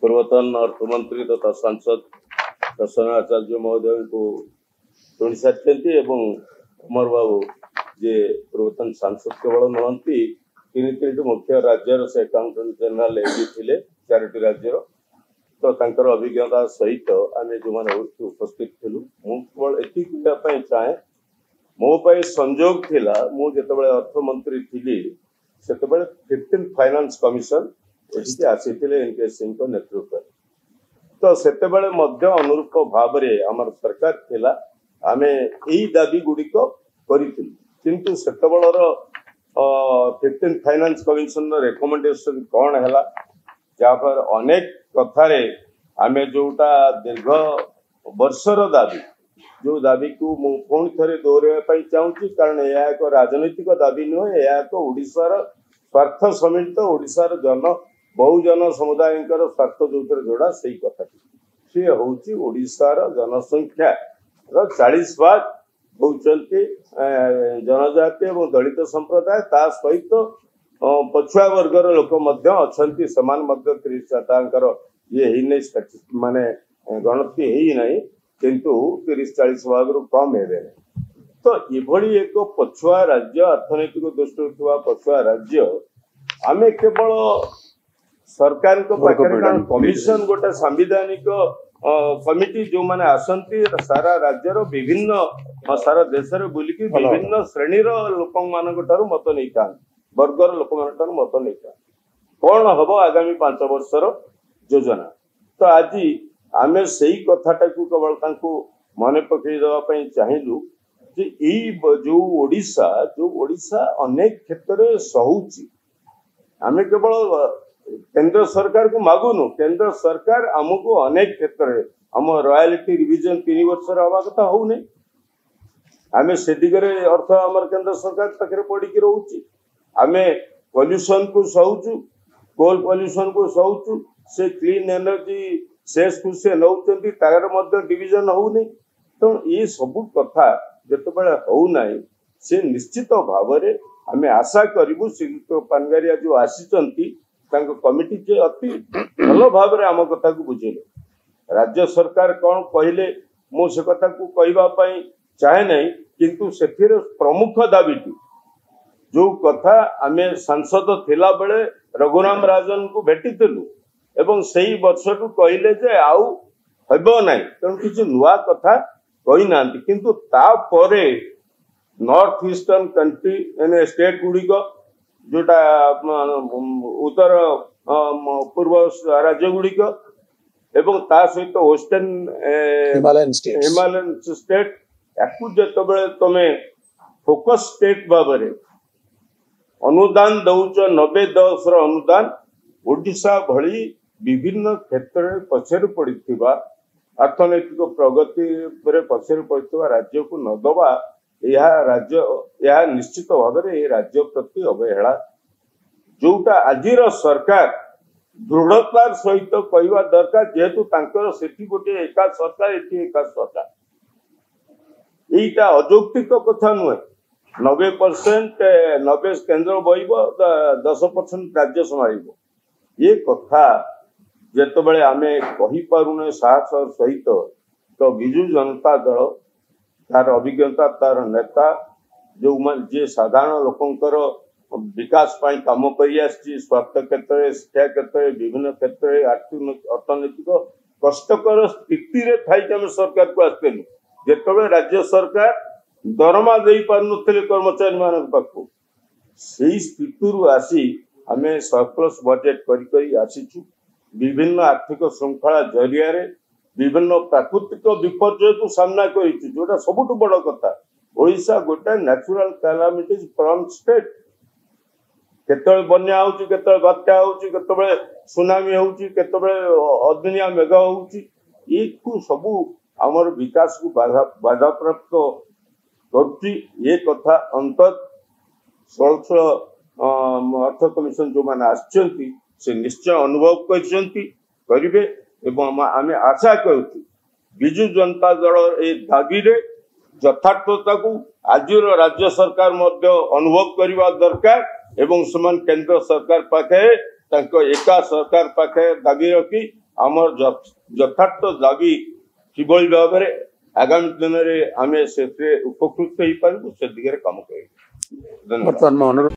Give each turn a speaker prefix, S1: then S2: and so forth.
S1: पूर्वतन अर्थमंत्री तथा सांसद प्रसन्न आचार्य महोदय को शुणी सारी अमर बाबू जे पूर्वतन सांसद केवल नुहति तीन मुख्य राज्यर से अकाउंटेंट जनरल एडी थे 4टी राज्यर तो तांकर अभिज्ञता सहित आम जो मैंने उपस्थित थिलु मु केवल एति कहवाई चाहे मोपाई संजोग थिला मु जेतेबेले अर्थमंत्री थिली सेतेबेले 15 फाइनेंस कमिशन एठी आसीथिले एनके सिंह को नेतृत्व तो सेतेबेले मध्य अनुरूप भाव रे हमर सरकार थिला आमे एही दाबी गुडी को करिथिलु किंतु सेतेबेलर 15 फाइनेंस कमिशन रेकमेंडेशन कौन हैला जा पर अनेक कथारे आमे जोटा दीर्घ वर्षर दाबी जो दाबी को पुणी थे दोहराई चाहूँगी कारण यह एक राजनैतिक दाबी नुहे यह एक ओडिशार स्वार्थ सम्मिलित ओडिशार बहुजन समुदाय स्वार्थ जो जोड़ा से कथा सी हूँ ओडिशार जनसंख्या 40% होती जनजाति और दलित संप्रदाय ता सहित पछुआ वर्गर लोक अच्छा समान 30% ये माने गणति है ना किंतु 30-40 भाग कम है तो ये एक पछुआ राज्य अर्थनैतिक दृष्टि पछुआ राज्य आमे केवल सरकार कमिशन गोटे संविधानिक कमिटी जो माने आसंती सारा राज्यर विभिन्न सारा देश बुलिकी विभिन्न श्रेणी लोक मान मत नहीं था वर्गर लोक मान मत नहीं था कौन हम आगामी 5 वर्षर योजना तो आज आमे सही कथाटा को केवल मन पकई देवाई चाहिलु जो ओडिशा अनेक क्षेत्र में सहूची आमे केवल केंद्र सरकार को मागुनु केंद्र सरकार आमको अनेक क्षेत्र में आम रॉयल्टी रिविजन 3 वर्ष हवा कथा हो नहीं आमे से दिगरे अर्थ आमर केंद्र सरकार पाखे पड़ी रोचे आमे पॉल्यूशन को सहूचु कोल पॉल्यूशन को सहूचु से क्लीन एनर्जी सेस को से नौचंती तार मध्य डिवीजन होउनी तो ये सब कथा जेतेबेले होउना से निश्चित भाव रे हमें आशा करिबु श्रीयुक्त पानगारिया जो आसीचंती तांको कमिटी जे अति भलो भाव रे आम कथा को बुझेले राज्य सरकार कौन कहले मो से कथा को कहबा पई चाहे नहीं किंतु सेथिर प्रमुख दाबीटी जो कथा आमे सांसद थिला बेले रघुराम राजन को भेटिथिलु एवं सही वर्ष टू कहले जे आउ हबो नाही तेणु किसी नुआ कथा कही ना किंतु तापरे नॉर्थ ईस्टर्न कंट्री यानी स्टेट गुड़िक जोटा उत्तर पूर्व राज्य गुड़िक एवं ता सहित वेस्टर्न हिमालयन स्टेट याकू जेतेबेले तमे फोकस स्टेट भाव में अनुदान दौच 90-10 अनुदान ओडिशा भली विभिन्न क्षेत्र में पछर पड़ा अर्थनैतिक प्रगति पछर पड़ा राज्य को नदबा यह निश्चित भाव में ये राज्य प्रति अवहेला जोटा आजिर सरकार दृढ़तार सहित कहवा दरकार जेहेतु तांकर सेठी गोटे एका सरकार एटी एका सरकार यहीटा अजौक्तिक कथा नुहे 90% 90 केंद्र बहिब 10% राज्य संभाल ये कथा जेतेबेले आमे कहि पारुने साहस सहित तो बिजु जनता दल तार अभिज्ञता तार नेता जो जे साधारण लोकंकर विकास पाई काम करि आछि स्वास्थ्य क्षेत्र शिक्षा क्षेत्र विभिन्न क्षेत्र अर्थनैतिक कष्टकर स्थिति रे थाई आमे सरकार को आस्तेलु जेतेबेले राज्य सरकार दरमा दे पारुनथिले कर्मचारी मान पाखु सेही स्थिति आसी आमे सरप्लस बजेट करी आसीचु विभिन्न आर्थिक श्रृंखला जरिया रे विभिन्न प्राकृतिक विपर्यय को सामना करिचु जोटा सबुठ बड़ कथा ओडिशा गोटे नेचुरल कैलामिटीज प्रोन स्टेट केतबेले बन्या होउची केतबेले बात्या होउची केतबेले सुनामी होउची केतबेले अदनिया मेघ होउची ई को सबु हमर विकास को बाधा प्राप्त करती ये कथा अंतर 16 अर्थ कमिशन जो माने आछंती से निश्चय अनुभव करेंगे एवं आम आशा करूँ विजु जनता दल ए दाबी रे यथार्थता को आज राज्य सरकार मध्य अनुभव करने दरकार एवं समान केंद्र सरकार पाखे एका सरकार पाखे दाबी रखी आमर यथार्थ दाबी किभଳି भाବରେ आगामी दिन में आम से उपकृत हो पारू से दिगरे काम कर।
S2: बर्तमान में अनुरोध